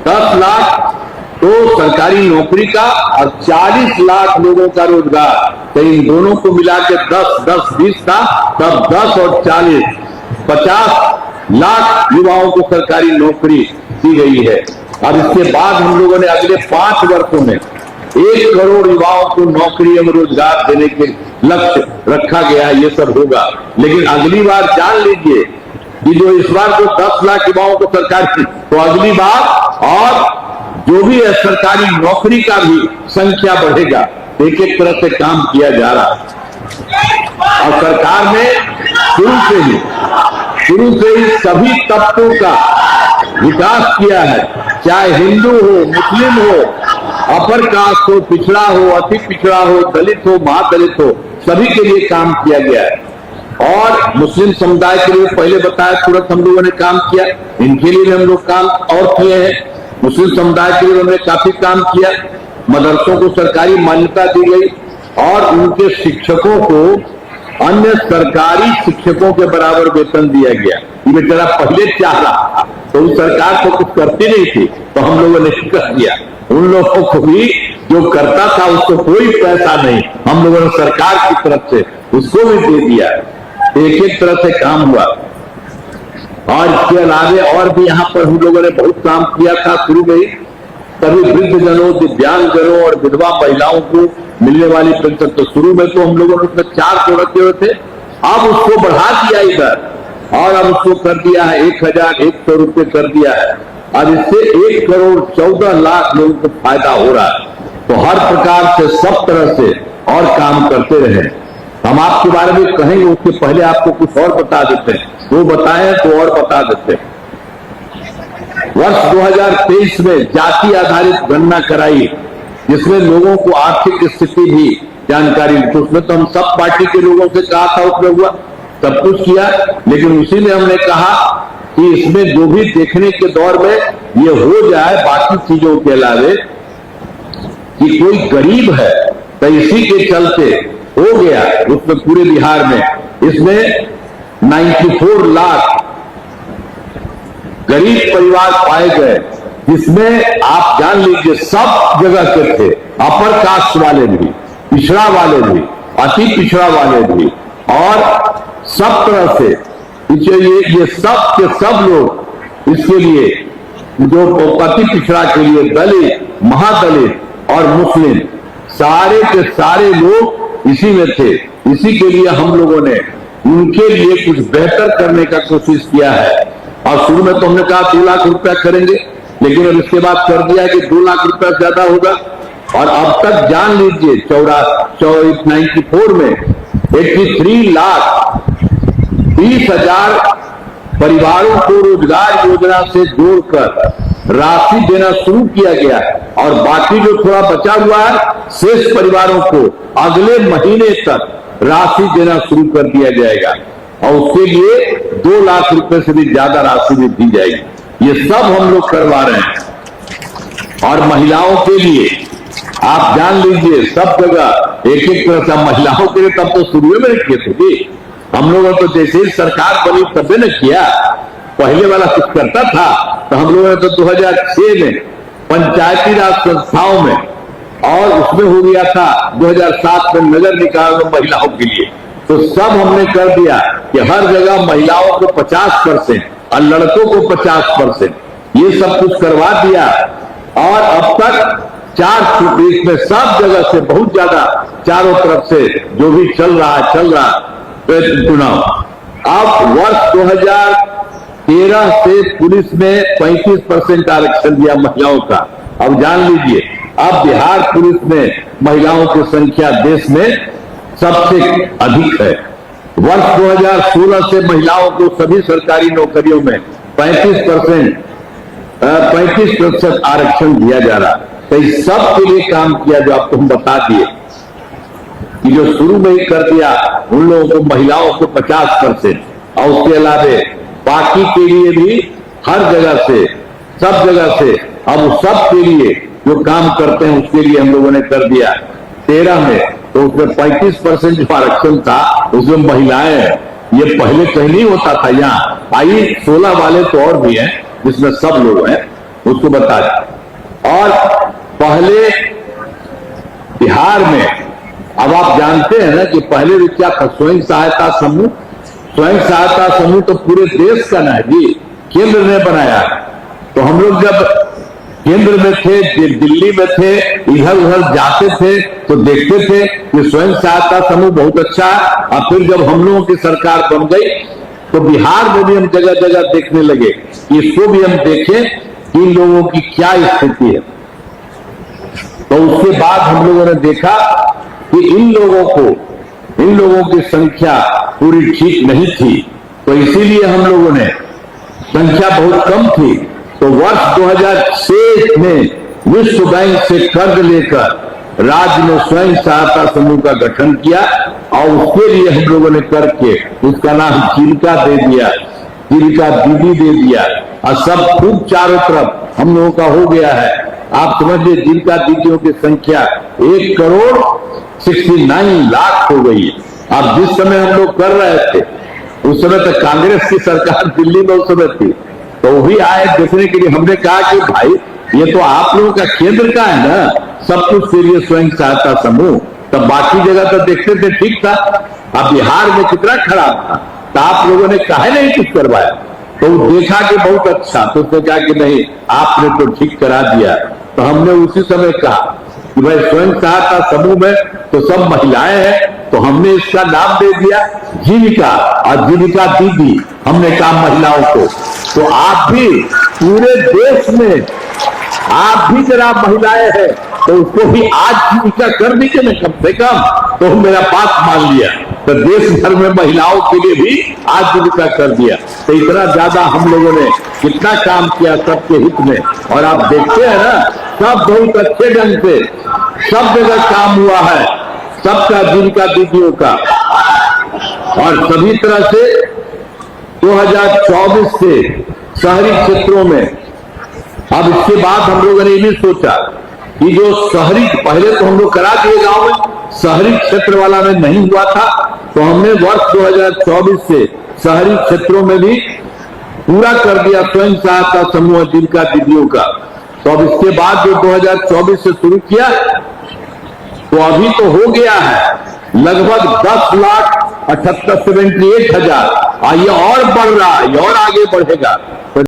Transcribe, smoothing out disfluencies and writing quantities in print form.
10 लाख तो सरकारी नौकरी का और 40 लाख लोगों का रोजगार, तो इन दोनों को मिला के 10-10-20 था, तब 10 और 40 50 लाख युवाओं को सरकारी नौकरी दी गई है। और इसके बाद हम लोगों ने अगले 5 वर्षों में 1 करोड़ युवाओं को नौकरी एवं रोजगार देने के लक्ष्य रखा गया है। ये सब होगा, लेकिन अगली बार जान लीजिए कि जो इस बार जो 10 लाख युवाओं को सरकारी, तो अगली बार और जो भी है सरकारी नौकरी का भी संख्या बढ़ेगा। एक एक तरह से काम किया जा रहा है और सरकार ने शुरू से ही सभी तबकों का विकास किया है, चाहे हिंदू हो, मुस्लिम हो, अपर कास्ट हो, पिछड़ा हो, अति पिछड़ा हो, दलित हो, महादलित हो, सभी के लिए काम किया गया है। और मुस्लिम समुदाय के लिए पहले बताया तुरंत हम लोगों ने काम किया, इनके लिए भी हम लोग काम और किए हैं। मुस्लिम समुदाय के लिए उन्होंने काफी काम किया, मदरसों को सरकारी मान्यता दी गई और उनके शिक्षकों को अन्य सरकारी शिक्षकों के बराबर वेतन दिया गया। ये बेचारा पहले चाह रहा तो उस सरकार तो कुछ करती नहीं थी, तो हम लोगों ने कर दिया। उन लोगों को भी जो करता था उसको कोई पैसा नहीं, हम लोगों ने सरकार की तरफ से उसको भी दे दिया। एक एक तरह से काम हुआ। और इसके अलावे और भी यहाँ पर हम लोगों ने बहुत काम किया था शुरू में ही। सभी वृद्धजनों, दिव्यांगजनों और विधवा महिलाओं को मिलने वाली पेंशन, तो शुरू में तो हम लोगों ने उसमें 400 रखे हुए थे, अब उसको बढ़ा दिया इधर और अब उसको कर दिया है 1100 रुपये कर दिया है। अब इससे 1 करोड़ 14 लाख लोगों को फायदा हो रहा है। तो हर प्रकार से सब तरह से और काम करते रहे। हम आपके बारे में कहेंगे, उसके पहले आपको कुछ और बता देते हैं, वो बताएं तो और बता देते हैं। वर्ष 2023 में जाति आधारित गणना कराई, जिसमें लोगों को आर्थिक स्थिति भी जानकारी, तो उसमें तो हम सब पार्टी के लोगों से कहा था, उसमें हुआ सब कुछ किया, लेकिन उसी में हमने कहा कि इसमें जो भी देखने के दौर में ये हो जाए, बाकी चीजों के अलावे कि कोई गरीब है, तो इसी के चलते हो गया उसमें पूरे बिहार में इसमें 94 लाख गरीब परिवार पाए गए, जिसमें आप जान लीजिए सब जगह के थे, अपर कास्ट वाले भी, पिछड़ा वाले भी, अति पिछड़ा वाले भी, और सब तरह से ये सब के सब लोग इसके लिए, जो अति पिछड़ा के लिए दलित, महादलित और मुस्लिम, सारे के सारे लोग इसी में थे। इसी के लिए हम लोगों ने उनके लिए कुछ बेहतर करने का कोशिश किया है। और शुरू में तो हमने कहा 2 लाख रुपया करेंगे, लेकिन अब इसके बाद कर दिया कि 2 लाख रुपया ज्यादा होगा। और अब तक जान लीजिए 94 में 83 लाख 20 हजार परिवारों को रोजगार योजना से जोड़कर राशि देना शुरू किया गया है। और बाकी जो थोड़ा बचा हुआ है, शेष परिवारों को अगले महीने तक राशि देना शुरू कर दिया जाएगा और उसके लिए 2 लाख रुपए से भी ज्यादा राशि भी दी जाएगी। ये सब हम लोग करवा रहे हैं। और महिलाओं के लिए आप जान लीजिए सब जगह एक एक तरह से महिलाओं के लिए तब तो शुरू में किए थे, हम लोगों ने तो जैसे ही सरकार बनी तबे न किया, पहले वाला कुछ करता था। तो हम लोगों ने तो 2006 में पंचायती राज संस्थाओं में, और उसमें हो गया था 2007 में नगर निकाय में महिलाओं के लिए, तो सब हमने कर दिया कि हर जगह महिलाओं को 50% और लड़कों को 50%, ये सब कुछ करवा दिया। और अब तक 4 सीट में सब जगह से बहुत ज्यादा चारों तरफ से जो भी चल रहा चुनाव। अब वर्ष 2013 से पुलिस में 35% आरक्षण दिया महिलाओं का। अब जान लीजिए अब बिहार पुलिस में महिलाओं की संख्या देश में सबसे अधिक है। वर्ष 2016 से महिलाओं को सभी सरकारी नौकरियों में 35% आरक्षण दिया जा रहा। तो इस सब के लिए काम किया जो आपको हम बता दिए कि जो शुरू में ही कर दिया उन लोगों को, महिलाओं को 50%, और उसके अलावे बाकी के लिए भी हर जगह से सब जगह से अब सब के लिए जो काम करते हैं उसके लिए हम लोगों ने कर दिया। 13 में तो उसमें 35% जो आरक्षण था उसमें महिलाएं हैं, ये पहले कहीं नहीं होता था। यहाँ आई 16 वाले तो और भी हैं जिसमें सब लोग हैं। उसको बता दें। और पहले बिहार में, अब आप जानते हैं ना कि पहले भी क्या था, स्वयं सहायता समूह। स्वयं सहायता समूह तो पूरे देश का ना है जी, केंद्र ने बनाया। तो हम लोग जब केंद्र में थे, दिल्ली में थे, इधर उधर जाते थे तो देखते थे कि स्वयं सहायता समूह बहुत अच्छा है। और फिर जब हम लोगों की सरकार बन गई तो बिहार में भी हम जगह जगह देखने लगे कि इसको भी हम देखें कि इन लोगों की क्या स्थिति है। तो उसके बाद हम लोगों ने देखा कि इन लोगों की संख्या पूरी ठीक नहीं थी। तो इसीलिए हम लोगों ने, संख्या बहुत कम थी, तो वर्ष 2006 में विश्व बैंक से कर्ज लेकर राज्य ने स्वयं सहायता समूह का गठन किया और उसके लिए हम लोगों ने करके उसका नाम जीविका दे दिया, जीविका दीदी दे दिया। और सब खूब चारों तरफ हम लोगों का हो गया है। आप समझिए जीविका दीदियों की संख्या 1,69,00,000 हो गई है। अब जिस समय हम लोग कर रहे थे उस समय तक कांग्रेस की सरकार दिल्ली में उस समय थी, तो वही आए देखने के लिए। हमने कहा कि भाई ये तो आप लोगों का केंद्र का है ना, सब कुछ के लिए स्वयं सहायता समूह। तब बाकी जगह तो देखते थे ठीक था, अब बिहार में कितना खराब था, तो आप लोगों ने काहे नहीं कुछ करवाया। तो देखा कि बहुत अच्छा, तो उसने कहा कि नहीं आपने तो ठीक करा दिया। तो हमने उसी समय कहा कि भाई स्वयं सहायता समूह में तो सब महिलाएं हैं, तो हमने इसका नाम दे दिया जीविका, और जीविका दीदी हमने कहा महिलाओं को। तो आप भी पूरे देश में आप भी जरा महिलाएं हैं तो उसको भी आज जीविका कर दीजिए ना कम से कम। तो मेरा बात मान लिया, तो देश भर में महिलाओं के लिए भी आज जीविका कर दिया। तो इतना ज्यादा हम लोगों ने कितना काम किया सबके हित में। और आप देखते हैं ना, सब बहुत अच्छे ढंग से सब जगह काम हुआ है, सबका जीविका दीदियों का। और सभी तरह से 2024 से शहरी क्षेत्रों में, अब इसके बाद हम लोगों ने ये भी सोचा कि जो शहरी, पहले तो हम लोग करा दिए गांव में, शहरी क्षेत्र वाला में नहीं हुआ था, तो हमने वर्ष 2024 से शहरी क्षेत्रों में भी पूरा कर दिया स्वयं सहायता समूह जीविका दीदियों का। तो अब इसके बाद जो 2024 से शुरू किया तो अभी तो हो गया है लगभग 10,78,78,000। ये और बढ़ रहा है, ये और आगे बढ़ेगा।